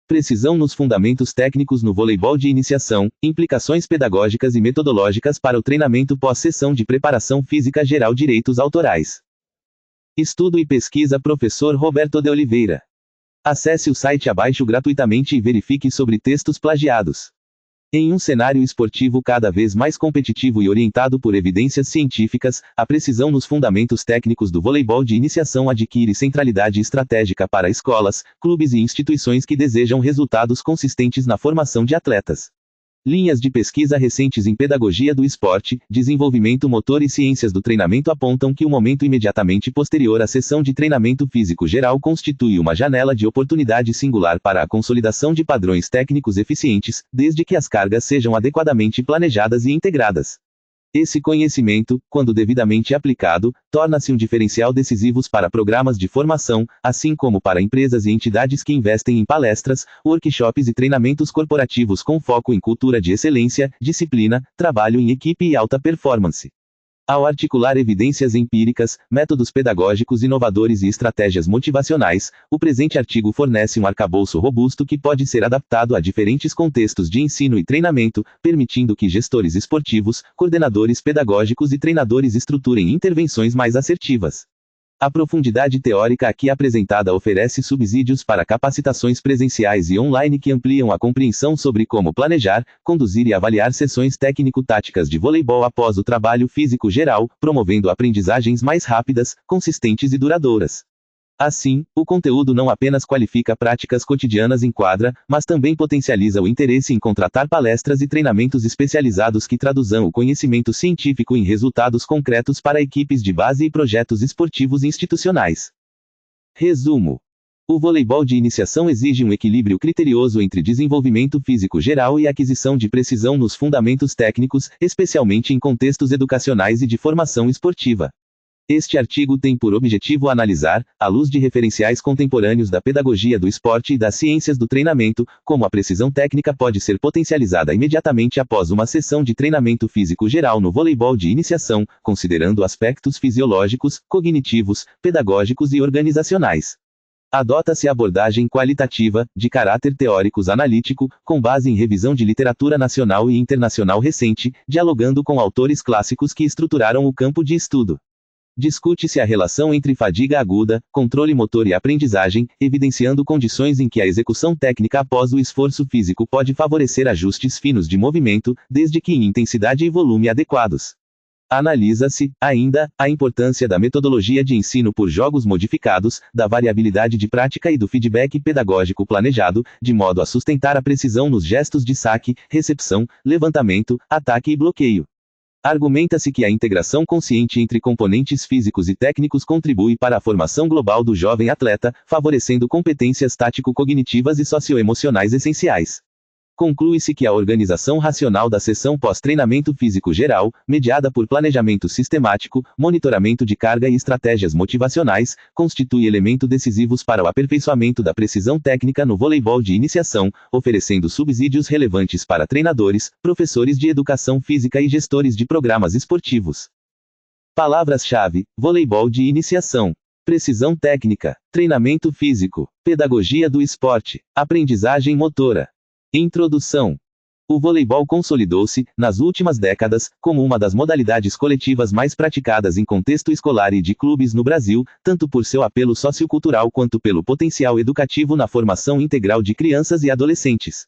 Precisão nos fundamentos técnicos no voleibol de iniciação, implicações pedagógicas e metodológicas para o treinamento pós-sessão de preparação física geral. Direitos autorais. Estudo e pesquisa Professor Roberto de Oliveira. Acesse o site abaixo gratuitamente e verifique sobre textos plagiados. Em um cenário esportivo cada vez mais competitivo e orientado por evidências científicas, a precisão nos fundamentos técnicos do voleibol de iniciação adquire centralidade estratégica para escolas, clubes e instituições que desejam resultados consistentes na formação de atletas. Linhas de pesquisa recentes em pedagogia do esporte, desenvolvimento motor e ciências do treinamento apontam que o momento imediatamente posterior à sessão de treinamento físico geral constitui uma janela de oportunidade singular para a consolidação de padrões técnicos eficientes, desde que as cargas sejam adequadamente planejadas e integradas. Esse conhecimento, quando devidamente aplicado, torna-se um diferencial decisivo para programas de formação, assim como para empresas e entidades que investem em palestras, workshops e treinamentos corporativos com foco em cultura de excelência, disciplina, trabalho em equipe e alta performance. Ao articular evidências empíricas, métodos pedagógicos inovadores e estratégias motivacionais, o presente artigo fornece um arcabouço robusto que pode ser adaptado a diferentes contextos de ensino e treinamento, permitindo que gestores esportivos, coordenadores pedagógicos e treinadores estruturem intervenções mais assertivas. A profundidade teórica aqui apresentada oferece subsídios para capacitações presenciais e online que ampliam a compreensão sobre como planejar, conduzir e avaliar sessões técnico-táticas de voleibol após o trabalho físico geral, promovendo aprendizagens mais rápidas, consistentes e duradouras. Assim, o conteúdo não apenas qualifica práticas cotidianas em quadra, mas também potencializa o interesse em contratar palestras e treinamentos especializados que traduzam o conhecimento científico em resultados concretos para equipes de base e projetos esportivos institucionais. Resumo: o voleibol de iniciação exige um equilíbrio criterioso entre desenvolvimento físico geral e aquisição de precisão nos fundamentos técnicos, especialmente em contextos educacionais e de formação esportiva. Este artigo tem por objetivo analisar, à luz de referenciais contemporâneos da pedagogia do esporte e das ciências do treinamento, como a precisão técnica pode ser potencializada imediatamente após uma sessão de treinamento físico geral no voleibol de iniciação, considerando aspectos fisiológicos, cognitivos, pedagógicos e organizacionais. Adota-se abordagem qualitativa, de caráter teórico-analítico, com base em revisão de literatura nacional e internacional recente, dialogando com autores clássicos que estruturaram o campo de estudo. Discute-se a relação entre fadiga aguda, controle motor e aprendizagem, evidenciando condições em que a execução técnica após o esforço físico pode favorecer ajustes finos de movimento, desde que em intensidade e volume adequados. Analisa-se, ainda, a importância da metodologia de ensino por jogos modificados, da variabilidade de prática e do feedback pedagógico planejado, de modo a sustentar a precisão nos gestos de saque, recepção, levantamento, ataque e bloqueio. Argumenta-se que a integração consciente entre componentes físicos e técnicos contribui para a formação global do jovem atleta, favorecendo competências tático-cognitivas e socioemocionais essenciais. Conclui-se que a organização racional da sessão pós-treinamento físico geral, mediada por planejamento sistemático, monitoramento de carga e estratégias motivacionais, constitui elemento decisivo para o aperfeiçoamento da precisão técnica no voleibol de iniciação, oferecendo subsídios relevantes para treinadores, professores de educação física e gestores de programas esportivos. Palavras-chave: voleibol de iniciação, precisão técnica, treinamento físico, pedagogia do esporte, aprendizagem motora. Introdução. O voleibol consolidou-se, nas últimas décadas, como uma das modalidades coletivas mais praticadas em contexto escolar e de clubes no Brasil, tanto por seu apelo sociocultural quanto pelo potencial educativo na formação integral de crianças e adolescentes.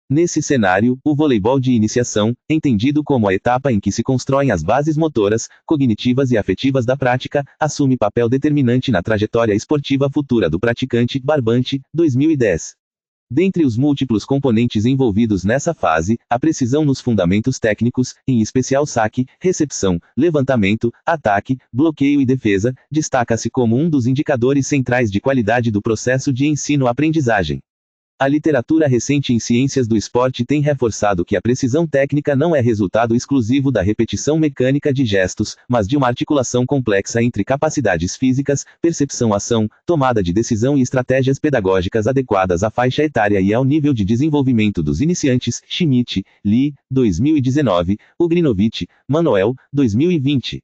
Nesse cenário, o voleibol de iniciação, entendido como a etapa em que se constroem as bases motoras, cognitivas e afetivas da prática, assume papel determinante na trajetória esportiva futura do praticante. Barbante, 2010. Dentre os múltiplos componentes envolvidos nessa fase, a precisão nos fundamentos técnicos, em especial saque, recepção, levantamento, ataque, bloqueio e defesa, destaca-se como um dos indicadores centrais de qualidade do processo de ensino-aprendizagem. A literatura recente em ciências do esporte tem reforçado que a precisão técnica não é resultado exclusivo da repetição mecânica de gestos, mas de uma articulação complexa entre capacidades físicas, percepção-ação, tomada de decisão e estratégias pedagógicas adequadas à faixa etária e ao nível de desenvolvimento dos iniciantes. Schmidt, Lee, 2019, Ugrinovich, Manuel, 2020.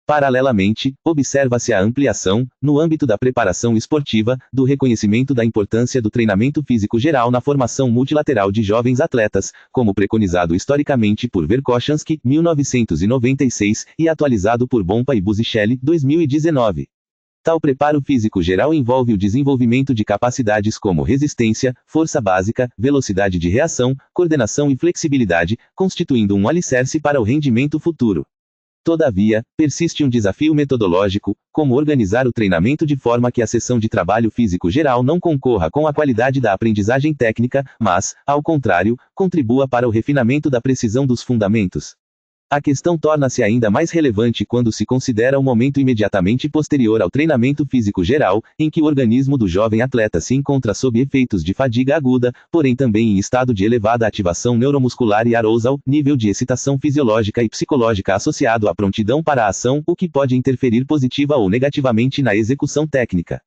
Paralelamente, observa-se a ampliação, no âmbito da preparação esportiva, do reconhecimento da importância do treinamento físico geral na formação multilateral de jovens atletas, como preconizado historicamente por Verkhoshansky, 1996, e atualizado por Bompa e Busicelli, 2019. Tal preparo físico geral envolve o desenvolvimento de capacidades como resistência, força básica, velocidade de reação, coordenação e flexibilidade, constituindo um alicerce para o rendimento futuro. Todavia, persiste um desafio metodológico, como organizar o treinamento de forma que a sessão de trabalho físico geral não concorra com a qualidade da aprendizagem técnica, mas, ao contrário, contribua para o refinamento da precisão dos fundamentos. A questão torna-se ainda mais relevante quando se considera o momento imediatamente posterior ao treinamento físico geral, em que o organismo do jovem atleta se encontra sob efeitos de fadiga aguda, porém também em estado de elevada ativação neuromuscular e arousal, nível de excitação fisiológica e psicológica associado à prontidão para a ação, o que pode interferir positiva ou negativamente na execução técnica.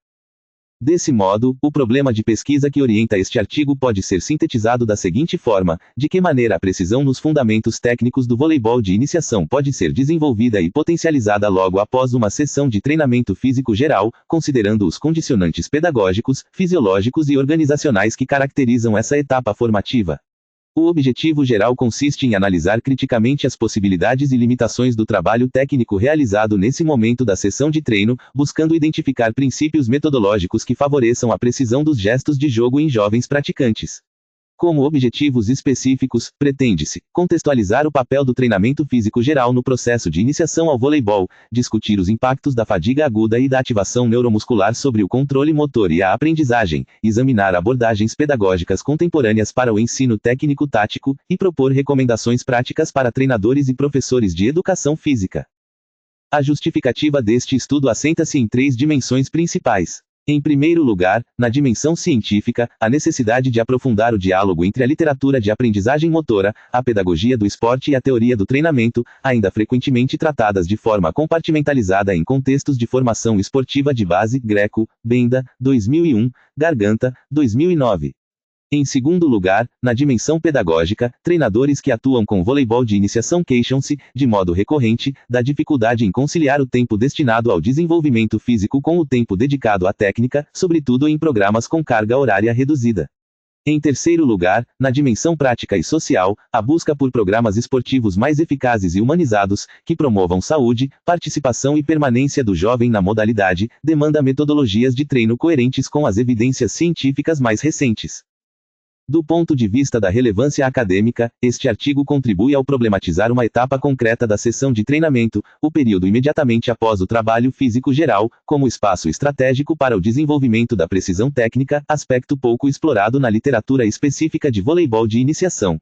Desse modo, o problema de pesquisa que orienta este artigo pode ser sintetizado da seguinte forma: de que maneira a precisão nos fundamentos técnicos do voleibol de iniciação pode ser desenvolvida e potencializada logo após uma sessão de treinamento físico geral, considerando os condicionantes pedagógicos, fisiológicos e organizacionais que caracterizam essa etapa formativa. O objetivo geral consiste em analisar criticamente as possibilidades e limitações do trabalho técnico realizado nesse momento da sessão de treino, buscando identificar princípios metodológicos que favoreçam a precisão dos gestos de jogo em jovens praticantes. Como objetivos específicos, pretende-se contextualizar o papel do treinamento físico geral no processo de iniciação ao voleibol, discutir os impactos da fadiga aguda e da ativação neuromuscular sobre o controle motor e a aprendizagem, examinar abordagens pedagógicas contemporâneas para o ensino técnico-tático, e propor recomendações práticas para treinadores e professores de educação física. A justificativa deste estudo assenta-se em 3 dimensões principais. Em primeiro lugar, na dimensão científica, a necessidade de aprofundar o diálogo entre a literatura de aprendizagem motora, a pedagogia do esporte e a teoria do treinamento, ainda frequentemente tratadas de forma compartimentalizada em contextos de formação esportiva de base, Greco, Benda, 2001, Garganta, 2009. Em segundo lugar, na dimensão pedagógica, treinadores que atuam com voleibol de iniciação queixam-se, de modo recorrente, da dificuldade em conciliar o tempo destinado ao desenvolvimento físico com o tempo dedicado à técnica, sobretudo em programas com carga horária reduzida. Em terceiro lugar, na dimensão prática e social, a busca por programas esportivos mais eficazes e humanizados, que promovam saúde, participação e permanência do jovem na modalidade, demanda metodologias de treino coerentes com as evidências científicas mais recentes. Do ponto de vista da relevância acadêmica, este artigo contribui ao problematizar uma etapa concreta da sessão de treinamento, o período imediatamente após o trabalho físico geral, como espaço estratégico para o desenvolvimento da precisão técnica, aspecto pouco explorado na literatura específica de voleibol de iniciação.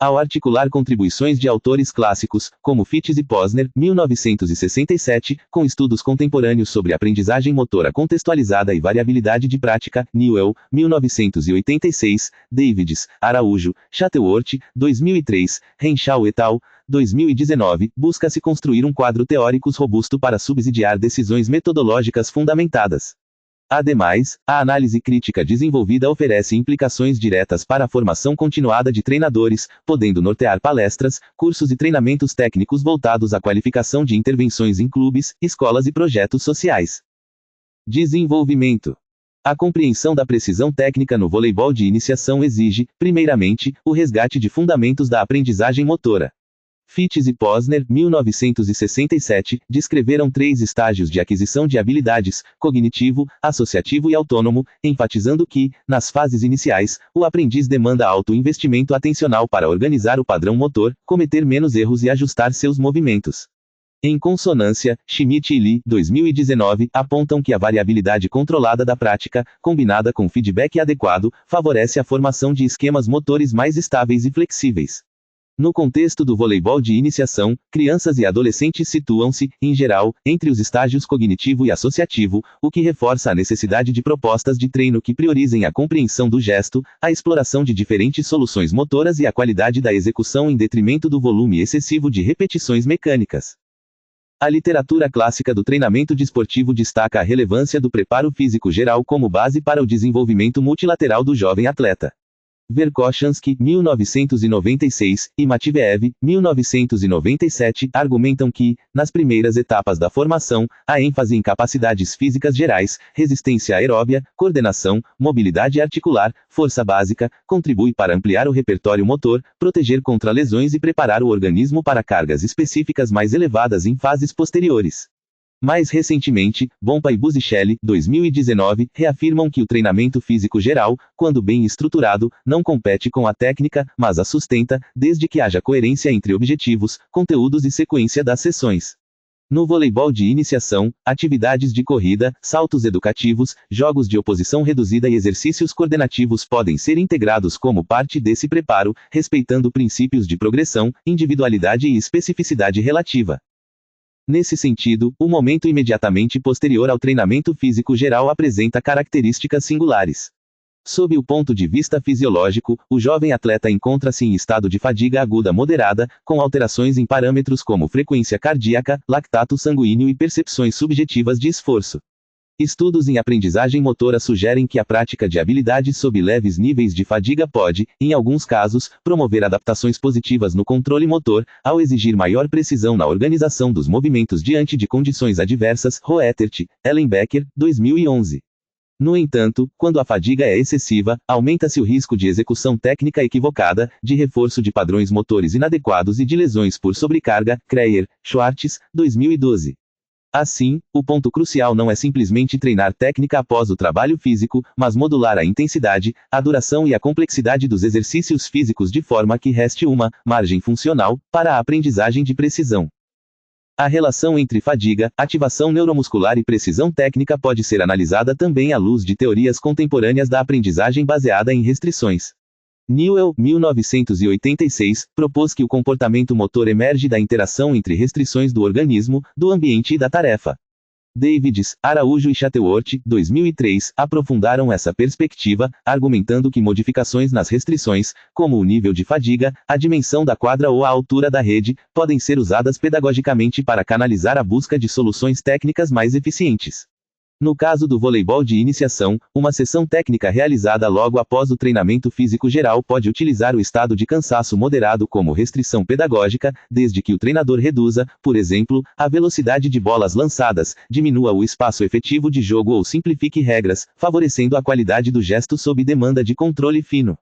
Ao articular contribuições de autores clássicos, como Fitz e Posner, 1967, com estudos contemporâneos sobre aprendizagem motora contextualizada e variabilidade de prática, Newell, 1986, Davids, Araújo, Shuttleworth, 2003, Renshaw et al., 2019, busca-se construir um quadro teórico robusto para subsidiar decisões metodológicas fundamentadas. Ademais, a análise crítica desenvolvida oferece implicações diretas para a formação continuada de treinadores, podendo nortear palestras, cursos e treinamentos técnicos voltados à qualificação de intervenções em clubes, escolas e projetos sociais. Desenvolvimento. A compreensão da precisão técnica no voleibol de iniciação exige, primeiramente, o resgate de fundamentos da aprendizagem motora. Fitz e Posner, 1967, descreveram 3 estágios de aquisição de habilidades: cognitivo, associativo e autônomo, enfatizando que, nas fases iniciais, o aprendiz demanda alto investimento atencional para organizar o padrão motor, cometer menos erros e ajustar seus movimentos. Em consonância, Schmidt e Lee, 2019, apontam que a variabilidade controlada da prática, combinada com feedback adequado, favorece a formação de esquemas motores mais estáveis e flexíveis. No contexto do voleibol de iniciação, crianças e adolescentes situam-se, em geral, entre os estágios cognitivo e associativo, o que reforça a necessidade de propostas de treino que priorizem a compreensão do gesto, a exploração de diferentes soluções motoras e a qualidade da execução em detrimento do volume excessivo de repetições mecânicas. A literatura clássica do treinamento desportivo destaca a relevância do preparo físico geral como base para o desenvolvimento multilateral do jovem atleta. Verkhoshansky, 1996, e Matveev, 1997, argumentam que, nas primeiras etapas da formação, a ênfase em capacidades físicas gerais, resistência aeróbia, coordenação, mobilidade articular, força básica, contribui para ampliar o repertório motor, proteger contra lesões e preparar o organismo para cargas específicas mais elevadas em fases posteriores. Mais recentemente, Bompa e Busicelli, 2019, reafirmam que o treinamento físico geral, quando bem estruturado, não compete com a técnica, mas a sustenta, desde que haja coerência entre objetivos, conteúdos e sequência das sessões. No voleibol de iniciação, atividades de corrida, saltos educativos, jogos de oposição reduzida e exercícios coordenativos podem ser integrados como parte desse preparo, respeitando princípios de progressão, individualidade e especificidade relativa. Nesse sentido, o momento imediatamente posterior ao treinamento físico geral apresenta características singulares. Sob o ponto de vista fisiológico, o jovem atleta encontra-se em estado de fadiga aguda moderada, com alterações em parâmetros como frequência cardíaca, lactato sanguíneo e percepções subjetivas de esforço. Estudos em aprendizagem motora sugerem que a prática de habilidades sob leves níveis de fadiga pode, em alguns casos, promover adaptações positivas no controle motor, ao exigir maior precisão na organização dos movimentos diante de condições adversas. Roetert, Ellenbecker, 2011. No entanto, quando a fadiga é excessiva, aumenta-se o risco de execução técnica equivocada, de reforço de padrões motores inadequados e de lesões por sobrecarga. Kreyer, Schwartz, 2012. Assim, o ponto crucial não é simplesmente treinar técnica após o trabalho físico, mas modular a intensidade, a duração e a complexidade dos exercícios físicos de forma que reste uma margem funcional para a aprendizagem de precisão. A relação entre fadiga, ativação neuromuscular e precisão técnica pode ser analisada também à luz de teorias contemporâneas da aprendizagem baseada em restrições. Newell, 1986, propôs que o comportamento motor emerge da interação entre restrições do organismo, do ambiente e da tarefa. Davids, Araújo e Shuttleworth, 2003, aprofundaram essa perspectiva, argumentando que modificações nas restrições, como o nível de fadiga, a dimensão da quadra ou a altura da rede, podem ser usadas pedagogicamente para canalizar a busca de soluções técnicas mais eficientes. No caso do voleibol de iniciação, uma sessão técnica realizada logo após o treinamento físico geral pode utilizar o estado de cansaço moderado como restrição pedagógica, desde que o treinador reduza, por exemplo, a velocidade de bolas lançadas, diminua o espaço efetivo de jogo ou simplifique regras, favorecendo a qualidade do gesto sob demanda de controle fino.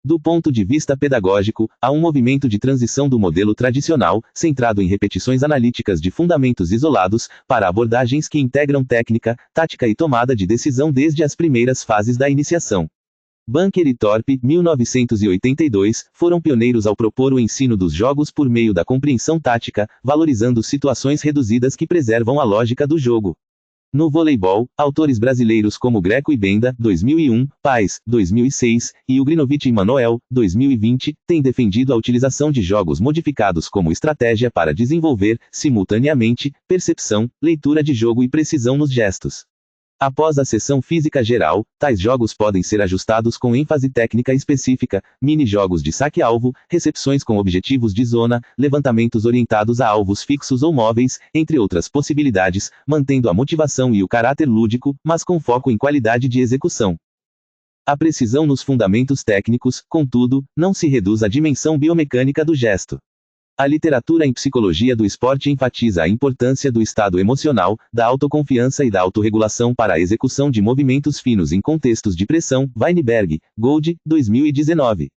Do ponto de vista pedagógico, há um movimento de transição do modelo tradicional, centrado em repetições analíticas de fundamentos isolados, para abordagens que integram técnica, tática e tomada de decisão desde as primeiras fases da iniciação. Bunker e Thorpe, 1982, foram pioneiros ao propor o ensino dos jogos por meio da compreensão tática, valorizando situações reduzidas que preservam a lógica do jogo. No voleibol, autores brasileiros como Greco e Benda, 2001, Paes, 2006, e Ugrinovich e Manoel, 2020, têm defendido a utilização de jogos modificados como estratégia para desenvolver, simultaneamente, percepção, leitura de jogo e precisão nos gestos. Após a sessão física geral, tais jogos podem ser ajustados com ênfase técnica específica, mini-jogos de saque-alvo, recepções com objetivos de zona, levantamentos orientados a alvos fixos ou móveis, entre outras possibilidades, mantendo a motivação e o caráter lúdico, mas com foco em qualidade de execução. A precisão nos fundamentos técnicos, contudo, não se reduz à dimensão biomecânica do gesto. A literatura em psicologia do esporte enfatiza a importância do estado emocional, da autoconfiança e da autorregulação para a execução de movimentos finos em contextos de pressão. Weinberg, Gold, 2019.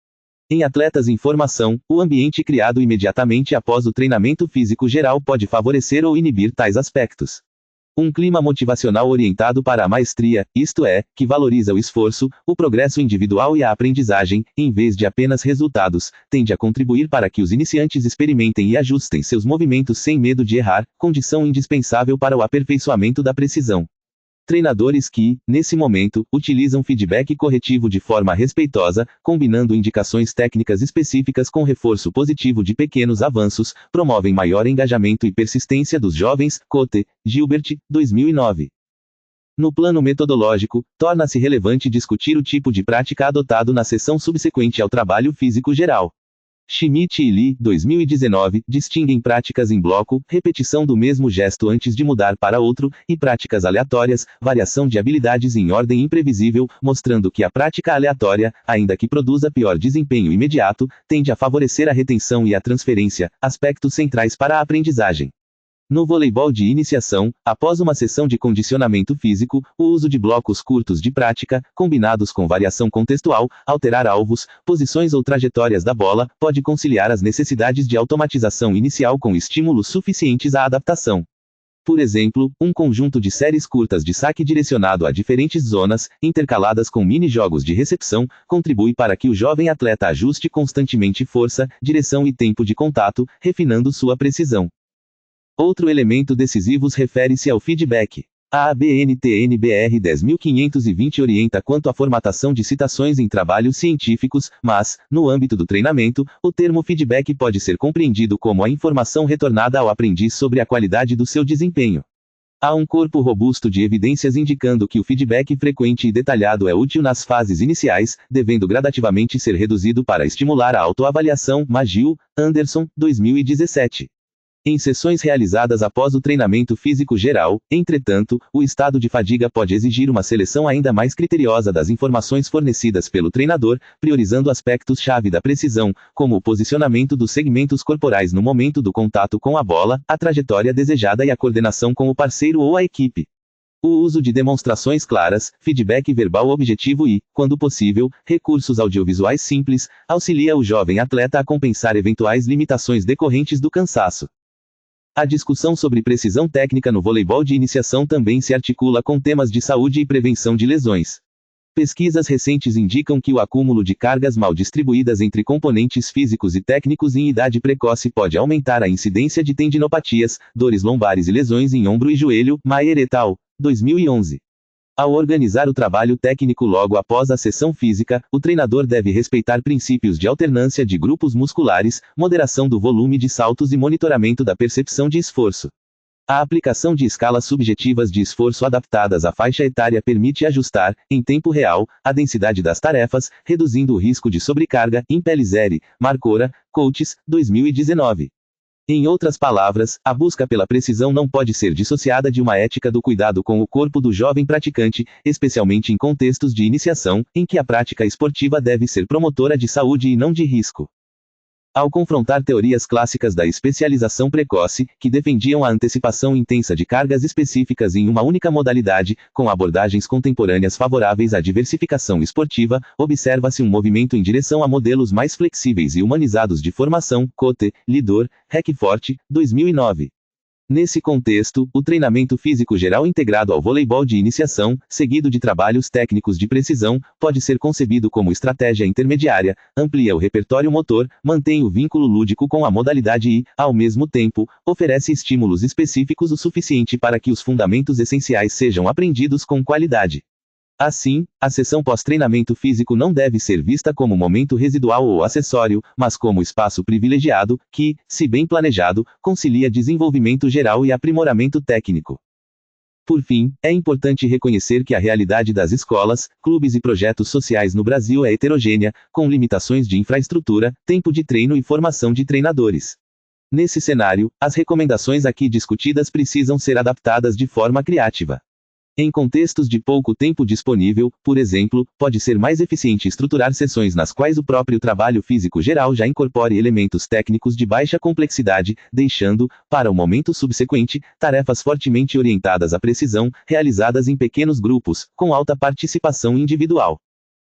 Em atletas em formação, o ambiente criado imediatamente após o treinamento físico geral pode favorecer ou inibir tais aspectos. Um clima motivacional orientado para a maestria, isto é, que valoriza o esforço, o progresso individual e a aprendizagem, em vez de apenas resultados, tende a contribuir para que os iniciantes experimentem e ajustem seus movimentos sem medo de errar, condição indispensável para o aperfeiçoamento da precisão. Treinadores que, nesse momento, utilizam feedback corretivo de forma respeitosa, combinando indicações técnicas específicas com reforço positivo de pequenos avanços, promovem maior engajamento e persistência dos jovens. Cote, Gilbert, 2009. No plano metodológico, torna-se relevante discutir o tipo de prática adotado na sessão subsequente ao trabalho físico geral. Schmidt e Lee, 2019, distinguem práticas em bloco, repetição do mesmo gesto antes de mudar para outro, e práticas aleatórias, variação de habilidades em ordem imprevisível, mostrando que a prática aleatória, ainda que produza pior desempenho imediato, tende a favorecer a retenção e a transferência, aspectos centrais para a aprendizagem. No voleibol de iniciação, após uma sessão de condicionamento físico, o uso de blocos curtos de prática, combinados com variação contextual, alterar alvos, posições ou trajetórias da bola, pode conciliar as necessidades de automatização inicial com estímulos suficientes à adaptação. Por exemplo, um conjunto de séries curtas de saque direcionado a diferentes zonas, intercaladas com mini-jogos de recepção, contribui para que o jovem atleta ajuste constantemente força, direção e tempo de contato, refinando sua precisão. Outro elemento decisivo refere-se ao feedback. A ABNT-NBR 10520 orienta quanto à formatação de citações em trabalhos científicos, mas, no âmbito do treinamento, o termo feedback pode ser compreendido como a informação retornada ao aprendiz sobre a qualidade do seu desempenho. Há um corpo robusto de evidências indicando que o feedback frequente e detalhado é útil nas fases iniciais, devendo gradativamente ser reduzido para estimular a autoavaliação. McGill, Anderson, 2017. Em sessões realizadas após o treinamento físico geral, entretanto, o estado de fadiga pode exigir uma seleção ainda mais criteriosa das informações fornecidas pelo treinador, priorizando aspectos-chave da precisão, como o posicionamento dos segmentos corporais no momento do contato com a bola, a trajetória desejada e a coordenação com o parceiro ou a equipe. O uso de demonstrações claras, feedback verbal objetivo e, quando possível, recursos audiovisuais simples, auxilia o jovem atleta a compensar eventuais limitações decorrentes do cansaço. A discussão sobre precisão técnica no voleibol de iniciação também se articula com temas de saúde e prevenção de lesões. Pesquisas recentes indicam que o acúmulo de cargas mal distribuídas entre componentes físicos e técnicos em idade precoce pode aumentar a incidência de tendinopatias, dores lombares e lesões em ombro e joelho. Maier et al., 2011. Ao organizar o trabalho técnico logo após a sessão física, o treinador deve respeitar princípios de alternância de grupos musculares, moderação do volume de saltos e monitoramento da percepção de esforço. A aplicação de escalas subjetivas de esforço adaptadas à faixa etária permite ajustar, em tempo real, a densidade das tarefas, reduzindo o risco de sobrecarga. Impellizzeri, Marcora, Coaches, 2019. Em outras palavras, a busca pela precisão não pode ser dissociada de uma ética do cuidado com o corpo do jovem praticante, especialmente em contextos de iniciação, em que a prática esportiva deve ser promotora de saúde e não de risco. Ao confrontar teorias clássicas da especialização precoce, que defendiam a antecipação intensa de cargas específicas em uma única modalidade, com abordagens contemporâneas favoráveis à diversificação esportiva, observa-se um movimento em direção a modelos mais flexíveis e humanizados de formação. Cote, Lidor, Reckfort, 2009. Nesse contexto, o treinamento físico geral integrado ao voleibol de iniciação, seguido de trabalhos técnicos de precisão, pode ser concebido como estratégia intermediária, amplia o repertório motor, mantém o vínculo lúdico com a modalidade e, ao mesmo tempo, oferece estímulos específicos o suficiente para que os fundamentos essenciais sejam aprendidos com qualidade. Assim, a sessão pós-treinamento físico não deve ser vista como momento residual ou acessório, mas como espaço privilegiado, que, se bem planejado, concilia desenvolvimento geral e aprimoramento técnico. Por fim, é importante reconhecer que a realidade das escolas, clubes e projetos sociais no Brasil é heterogênea, com limitações de infraestrutura, tempo de treino e formação de treinadores. Nesse cenário, as recomendações aqui discutidas precisam ser adaptadas de forma criativa. Em contextos de pouco tempo disponível, por exemplo, pode ser mais eficiente estruturar sessões nas quais o próprio trabalho físico geral já incorpore elementos técnicos de baixa complexidade, deixando, para o momento subsequente, tarefas fortemente orientadas à precisão, realizadas em pequenos grupos, com alta participação individual.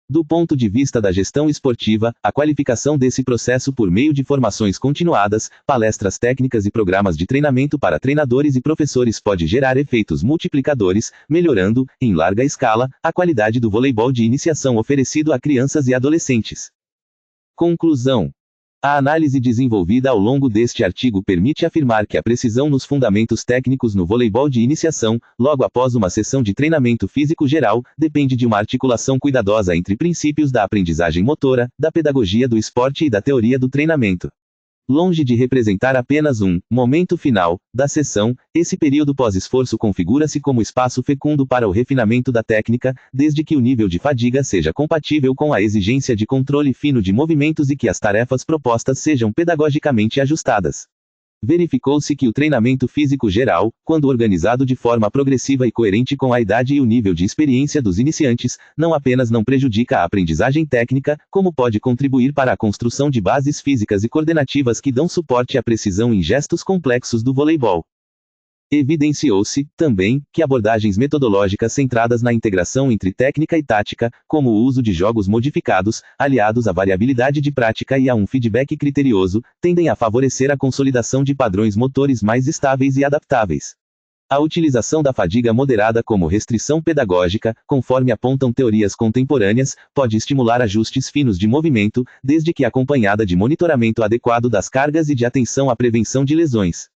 Do ponto de vista da gestão esportiva, a qualificação desse processo por meio de formações continuadas, palestras técnicas e programas de treinamento para treinadores e professores pode gerar efeitos multiplicadores, melhorando, em larga escala, a qualidade do voleibol de iniciação oferecido a crianças e adolescentes. Conclusão. A análise desenvolvida ao longo deste artigo permite afirmar que a precisão nos fundamentos técnicos no voleibol de iniciação, logo após uma sessão de treinamento físico geral, depende de uma articulação cuidadosa entre princípios da aprendizagem motora, da pedagogia do esporte e da teoria do treinamento. Longe de representar apenas um momento final da sessão, esse período pós-esforço configura-se como espaço fecundo para o refinamento da técnica, desde que o nível de fadiga seja compatível com a exigência de controle fino de movimentos e que as tarefas propostas sejam pedagogicamente ajustadas. Verificou-se que o treinamento físico geral, quando organizado de forma progressiva e coerente com a idade e o nível de experiência dos iniciantes, não apenas não prejudica a aprendizagem técnica, como pode contribuir para a construção de bases físicas e coordenativas que dão suporte à precisão em gestos complexos do voleibol. Evidenciou-se, também, que abordagens metodológicas centradas na integração entre técnica e tática, como o uso de jogos modificados, aliados à variabilidade de prática e a um feedback criterioso, tendem a favorecer a consolidação de padrões motores mais estáveis e adaptáveis. A utilização da fadiga moderada como restrição pedagógica, conforme apontam teorias contemporâneas, pode estimular ajustes finos de movimento, desde que acompanhada de monitoramento adequado das cargas e de atenção à prevenção de lesões.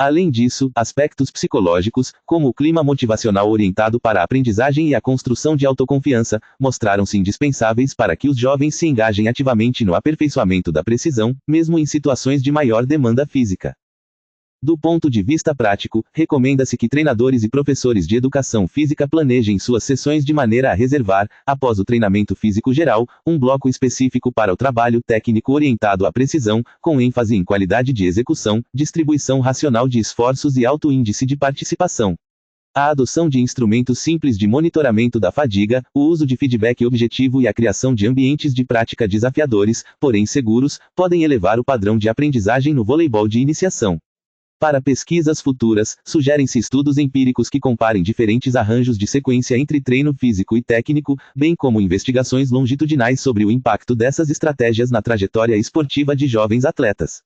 Além disso, aspectos psicológicos, como o clima motivacional orientado para a aprendizagem e a construção de autoconfiança, mostraram-se indispensáveis para que os jovens se engajem ativamente no aperfeiçoamento da precisão, mesmo em situações de maior demanda física. Do ponto de vista prático, recomenda-se que treinadores e professores de educação física planejem suas sessões de maneira a reservar, após o treinamento físico geral, um bloco específico para o trabalho técnico orientado à precisão, com ênfase em qualidade de execução, distribuição racional de esforços e alto índice de participação. A adoção de instrumentos simples de monitoramento da fadiga, o uso de feedback objetivo e a criação de ambientes de prática desafiadores, porém seguros, podem elevar o padrão de aprendizagem no voleibol de iniciação. Para pesquisas futuras, sugerem-se estudos empíricos que comparem diferentes arranjos de sequência entre treino físico e técnico, bem como investigações longitudinais sobre o impacto dessas estratégias na trajetória esportiva de jovens atletas.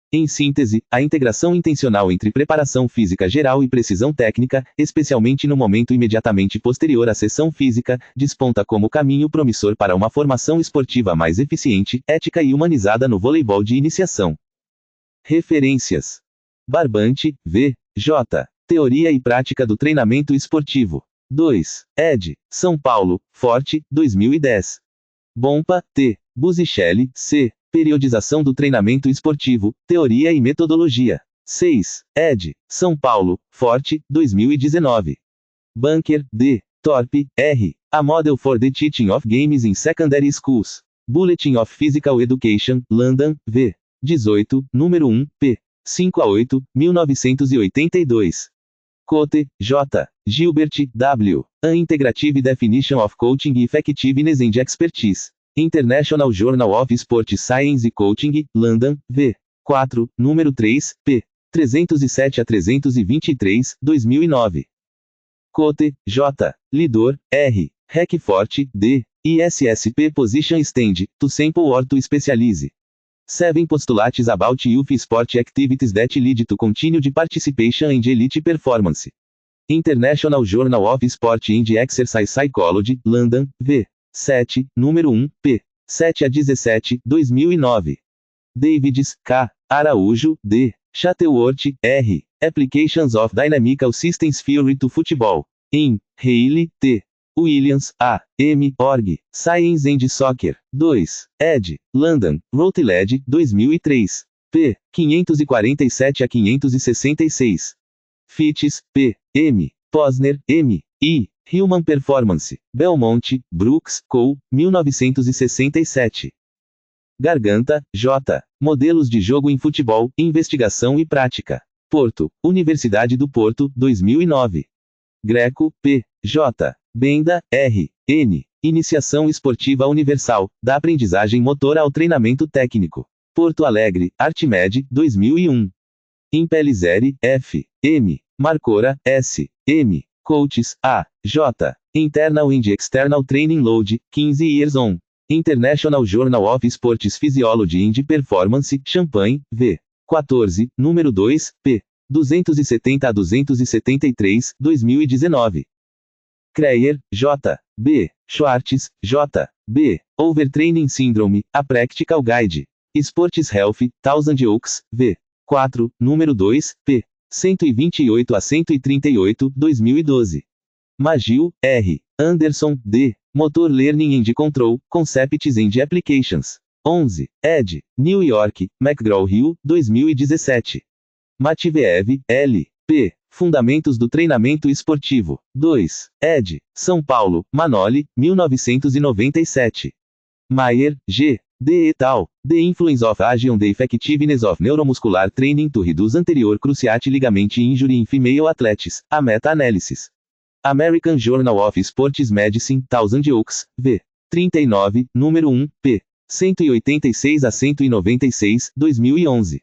Em síntese, a integração intencional entre preparação física geral e precisão técnica, especialmente no momento imediatamente posterior à sessão física, desponta como caminho promissor para uma formação esportiva mais eficiente, ética e humanizada no voleibol de iniciação. Referências: Barbante, V. J. Teoria e Prática do Treinamento Esportivo. 2. ed. São Paulo, Forte, 2010. Bompa, T. Busicelli, C. Periodização do Treinamento Esportivo, Teoria e Metodologia. 6. ed. São Paulo, Forte, 2019. Bunker, D. Thorpe, R. A Model for the Teaching of Games in Secondary Schools. Bulletin of Physical Education, London, V. 18, número 1, p. 5 a 8, 1982. Cote, J. Gilbert, W. An Integrative Definition of Coaching Effectiveness and Expertise. International Journal of Sport Science e Coaching, London, V. 4, número 3, p. 307 a 323, 2009. Cote, J. Lidor, R. Reckfort, D. ISSP Position Stand, to Sample or to Specialize. 7 postulates about youth sport activities that lead to continued participation and elite performance. International Journal of Sport and Exercise Psychology, London, V. 7, número 1, p. 7 a 17, 2009. Davids, K. Araújo, D. Shuttleworth, R. Applications of Dynamical Systems Theory to Football. In Haley, T. Williams, A. M. Org. Science and Soccer. 2. ed. London, Routledge, 2003. p. 547 a 566. Fitts, P. M. Posner, M. I. Human Performance. Belmont, Brooks, Co., 1967. Garganta, J. Modelos de Jogo em Futebol, Investigação e Prática. Porto, Universidade do Porto, 2009. Greco, P. J. Benda, R. N. Iniciação Esportiva Universal, da Aprendizagem Motora ao Treinamento Técnico. Porto Alegre, Artimed, 2001. Impelizeri, F. M. Marcora, S. M. Coaches, A. J. Internal and External Training Load, 15 Years On. International Journal of Sports Physiology and Performance, Champaign, V. 14, número 2, p. 270 a 273, 2019. Kreyer, J. B. Schwartz, J. B. Overtraining Syndrome, A Practical Guide. Sports Health, Thousand Oaks, V. 4, número 2, p. 128 a 138, 2012. Magil, R. Anderson, D. Motor Learning and Control, Concepts and Applications. 11. ed. New York, McGraw-Hill, 2017. Matveev, L. P. Fundamentos do Treinamento Esportivo. 2. ed. São Paulo, Manoli, 1997. Maier, G. D. et al. The Influence of Age on the Effectiveness of Neuromuscular Training to Reduce Anterior Cruciate Ligament Injury in Female Athletes. A Meta-Analysis. American Journal of Sports Medicine, Thousand Oaks, v. 39, número 1, p. 186 a 196, 2011.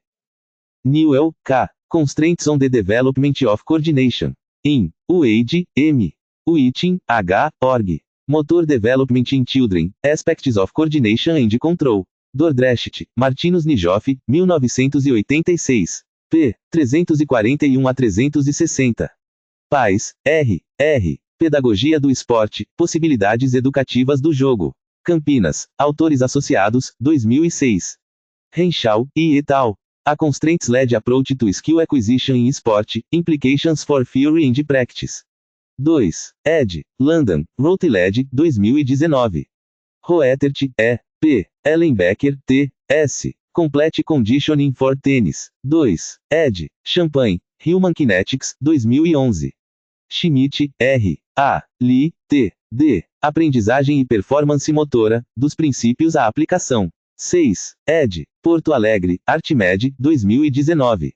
Newell, K. Constraints on the Development of Coordination. In UAGE, M. Whiting, H. Org. Motor Development in Children, Aspects of Coordination and Control. Dordrecht, Martinus Nijoff, 1986. p. 341 a 360. Paz, R. R. Pedagogia do Esporte, Possibilidades Educativas do Jogo. Campinas, Autores Associados, 2006. Renshaw, I. et al. A Constraints-Led Approach to Skill Acquisition in Sport, Implications for Theory and Practice. 2. ed. London, Routledge, 2019. Roetert, E. P. Ellenbecker, T. S. Complete Conditioning for Tennis. 2. ed. Champagne, Human Kinetics, 2011. Schmidt, R. A. Lee, T. D. Aprendizagem e Performance Motora, dos Princípios à Aplicação. 6. ed. Porto Alegre, Artmed, 2019.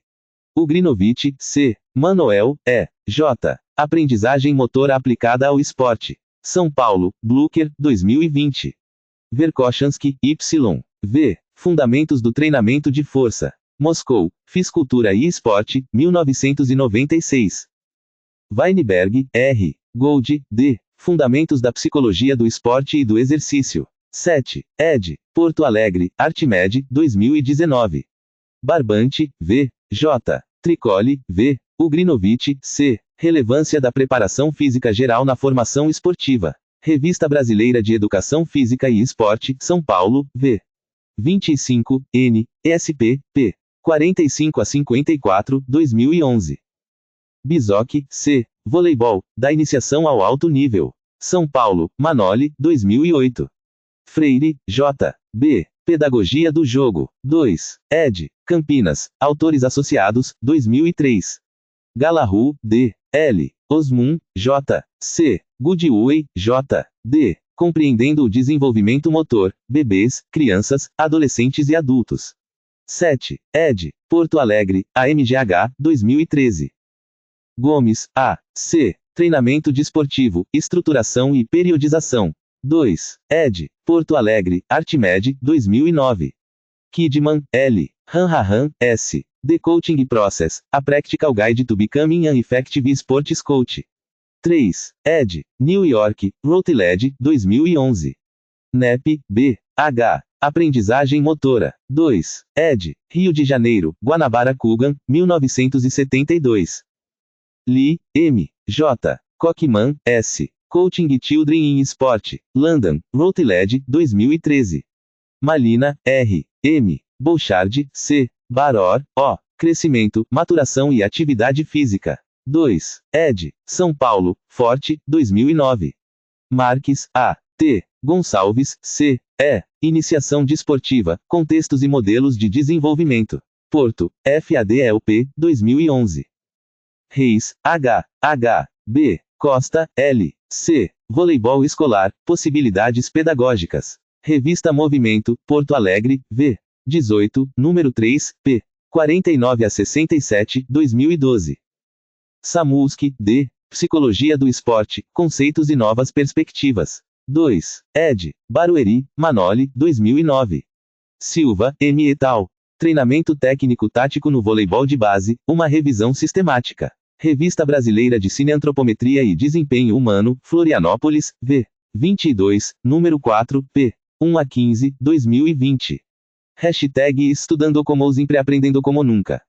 Ugrinovich, C. Manuel, E. J. Aprendizagem Motora Aplicada ao Esporte. São Paulo, Blucher, 2020. Verkhochansky, Y. V. Fundamentos do Treinamento de Força. Moscou, Fisicultura e Esporte, 1996. Weinberg, R. Gold, D. Fundamentos da Psicologia do Esporte e do Exercício. 7. ed. Porto Alegre, Artmed, 2019. Barbante, V. J. Tricoli, V. Ugrinovich, C. Relevância da Preparação Física Geral na Formação Esportiva. Revista Brasileira de Educação Física e Esporte, São Paulo, V. 25, N. ESP, P. 45 a 54, 2011. Bisoc, C. Voleibol, da Iniciação ao Alto Nível. São Paulo, Manoli, 2008. Freire, J. B. Pedagogia do Jogo. 2. ed. Campinas, Autores Associados, 2003. Galahu, D. L. Osmund, J. C. Goodway, J. D. Compreendendo o Desenvolvimento Motor, Bebês, Crianças, Adolescentes e Adultos. 7. ed. Porto Alegre, AMGH, 2013. Gomes, A. C. Treinamento Desportivo, Estruturação e Periodização. 2. ed. Porto Alegre, Artmed, 2009. Kidman, L. Hanrahan, S. The Coaching Process, A Practical Guide to Becoming an Effective Sports Coach. 3. ed. New York, Routledge, 2011. NEP, B. H. Aprendizagem Motora. 2. ed. Rio de Janeiro, Guanabara Coogan, 1972. Lee, M. J. Kochman, S. Coaching Children in Sport, London, Routledge, 2013. Malina, R. M. Bouchard, C. Baror, O. Crescimento, Maturação e Atividade Física. 2. ed. São Paulo, Forte, 2009. Marques, A. T. Gonçalves, C. E. Iniciação Desportiva, Contextos e Modelos de Desenvolvimento. Porto, FADELP, 2011. Reis, H. H. B. Costa, L. C. Voleibol Escolar, Possibilidades Pedagógicas. Revista Movimento, Porto Alegre, V. 18, número 3, p. 49 a 67, 2012. Samulski, D. Psicologia do Esporte, Conceitos e Novas Perspectivas. 2. ed. Barueri, Manoli, 2009. Silva, M. et al. Treinamento Técnico Tático no Voleibol de Base, uma revisão sistemática. Revista Brasileira de Cineantropometria e Desempenho Humano, Florianópolis, V. 22, número 4, p. 1 a 15, 2020. Hashtag Estudando como sempre aprendendo como nunca.